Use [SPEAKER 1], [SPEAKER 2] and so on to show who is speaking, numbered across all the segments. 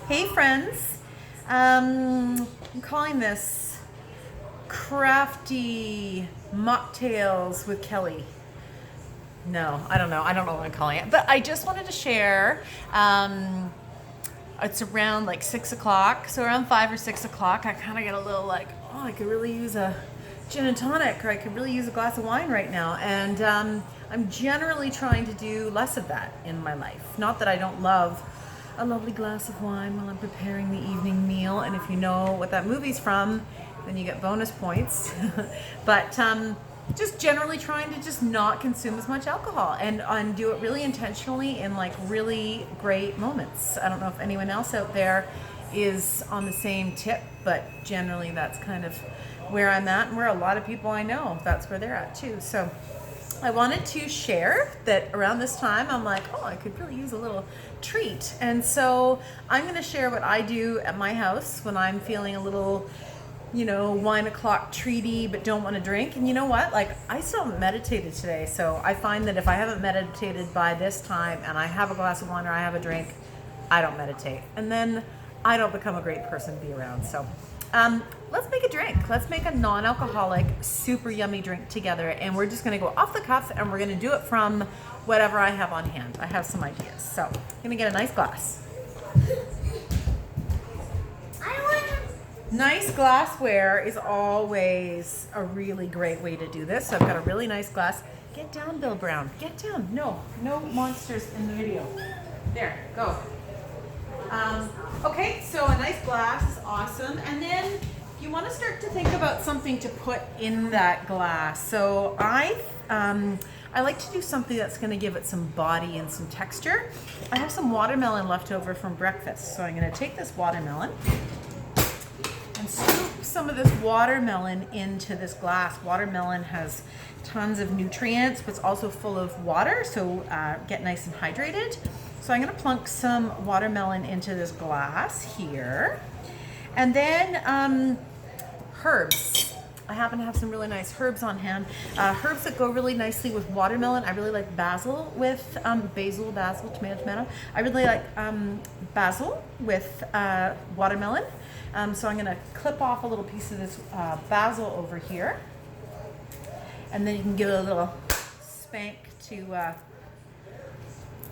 [SPEAKER 1] Hey friends, I'm calling this crafty mocktails with Kelly. No, I don't know. I don't know what I'm calling it, but I just wanted to share. It's around like 6 o'clock, so around 5 or 6 o'clock, I kind of get a little like, oh, I could really use a gin and tonic, or I could really use a glass of wine right now. And I'm generally trying to do less of that in my life. Not that I don't love a lovely glass of wine while I'm preparing the evening meal. And if you know what that movie's from, then you get bonus points. But just generally trying to just not consume as much alcohol and do it really intentionally in like really great moments. I don't know if anyone else out there is on the same tip, but generally that's kind of where I'm at, and where a lot of people I know, that's where they're at too. So I wanted to share that around this time, I'm like, oh, I could really use a little treat. And so I'm going to share what I do at my house when I'm feeling a little, wine o'clock treaty, but don't want to drink. And you know what? Like, I still haven't meditated today. So I find that if I haven't meditated by this time and I have a glass of wine or I have a drink, I don't meditate. And then I don't become a great person to be around. So let's make a drink. Let's make a non-alcoholic, super yummy drink together. And we're just going to go off the cuff and we're going to do it from whatever I have on hand. I have some ideas. So I'm going to get a nice glass. Nice glassware is always a really great way to do this. So I've got a really nice glass. Get down, Bill Brown. Get down. No monsters in the video. There, go. Okay, so a nice glass is awesome. And then you want to start to think about something to put in that glass. So I like to do something that's going to give it some body and some texture. I have some watermelon left over from breakfast. So I'm going to take this watermelon and scoop some of this watermelon into this glass. Watermelon has tons of nutrients, but it's also full of water, so get nice and hydrated. So I'm going to plunk some watermelon into this glass here. And then herbs. I happen to have some really nice herbs on hand. Herbs that go really nicely with watermelon. I really like basil with basil, tomato. I really like basil with watermelon. So I'm going to clip off a little piece of this basil over here. And then you can give it a little spank to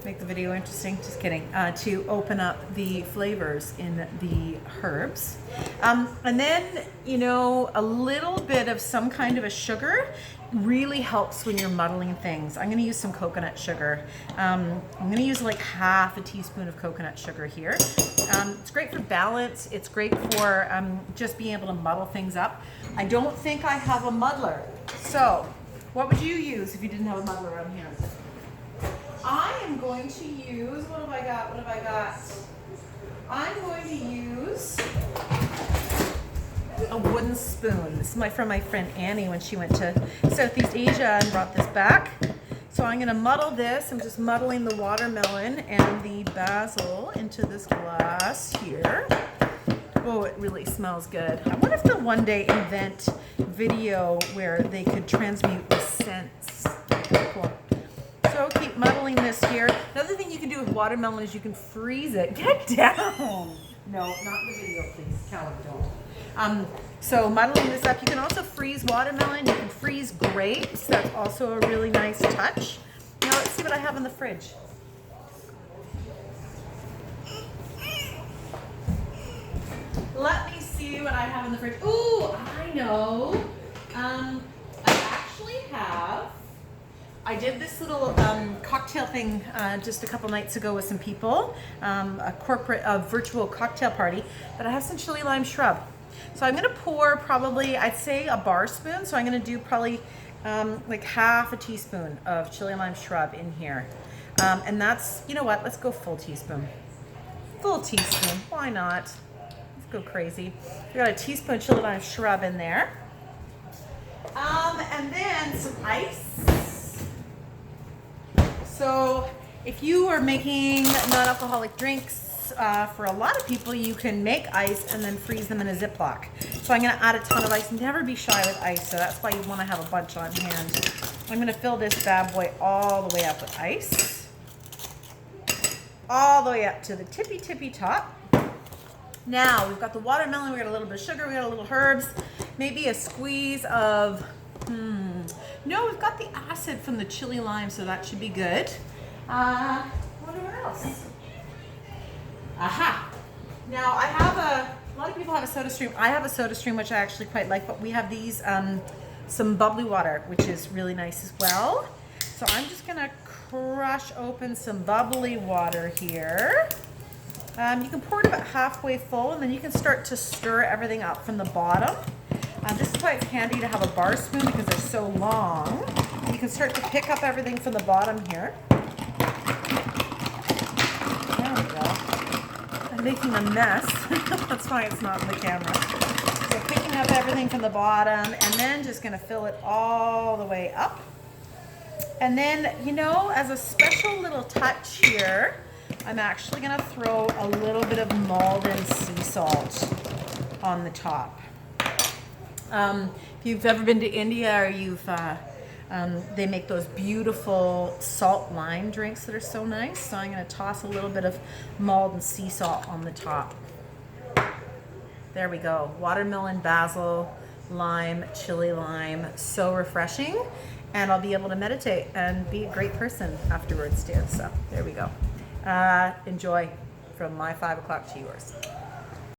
[SPEAKER 1] make the video interesting. Just kidding. To open up the flavors in the herbs. And then, a little bit of some kind of a sugar really helps when you're muddling things. I'm going to use some coconut sugar. I'm going to use like half a teaspoon of coconut sugar here. It's great for balance. It's great for just being able to muddle things up. I don't think I have a muddler. So what would you use if you didn't have a muddler on hand? I am going to use, what have I got? I'm going to use a wooden spoon. This is from my friend Annie when she went to Southeast Asia and brought this back. So I'm going to muddle this. I'm just muddling the watermelon and the basil into this glass here. Oh, it really smells good. I wonder if they'll one day invent video where they could transmute the scents. Cool. So keep muddling this here. Another thing you can do with watermelon is you can freeze it. Get down! No, not in the video, please. Callum, don't. So muddling this up. You can also freeze watermelon. You can freeze grapes. That's also a really nice touch. Now let's see what I have in the fridge. Let me see what I have in the fridge. Ooh, I know. I actually have. I did this little cocktail thing just a couple nights ago with some people, a virtual cocktail party, but I have some chili lime shrub. So I'm going to pour probably, I'd say a bar spoon, so I'm going to do probably like half a teaspoon of chili lime shrub in here. And that's, you know what, let's go full teaspoon. Full teaspoon, why not? Let's go crazy. We got a teaspoon of chili lime shrub in there. And then some ice. So if you are making non-alcoholic drinks, for a lot of people, you can make ice and then freeze them in a Ziploc. So I'm going to add a ton of ice. Never be shy with ice, so that's why you want to have a bunch on hand. I'm going to fill this bad boy all the way up with ice. All the way up to the tippy top. Now we've got the watermelon, we got a little bit of sugar, we got a little herbs, maybe a squeeze of, no, we've got the acid from the chili lime, so that should be good. What else? Aha! Now I have a lot of people have a soda stream. I have a soda stream, which I actually quite like, but we have these, some bubbly water, which is really nice as well. So I'm just gonna crush open some bubbly water here. You can pour it about halfway full, and then you can start to stir everything up from the bottom. This is why it's handy to have a bar spoon, because they're so long. You can start to pick up everything from the bottom here. There we go. I'm making a mess. That's why it's not in the camera. So picking up everything from the bottom, and then just gonna fill it all the way up. And then, you know, as a special little touch here, I'm actually gonna throw a little bit of Malden sea salt on the top. If you've ever been to India, or they make those beautiful salt lime drinks that are so nice. So I'm gonna toss a little bit of Malden sea salt on the top. There we go. Watermelon, basil, lime, chili lime, so refreshing. And I'll be able to meditate and be a great person afterwards too. So there we go. Enjoy from my 5 o'clock to yours.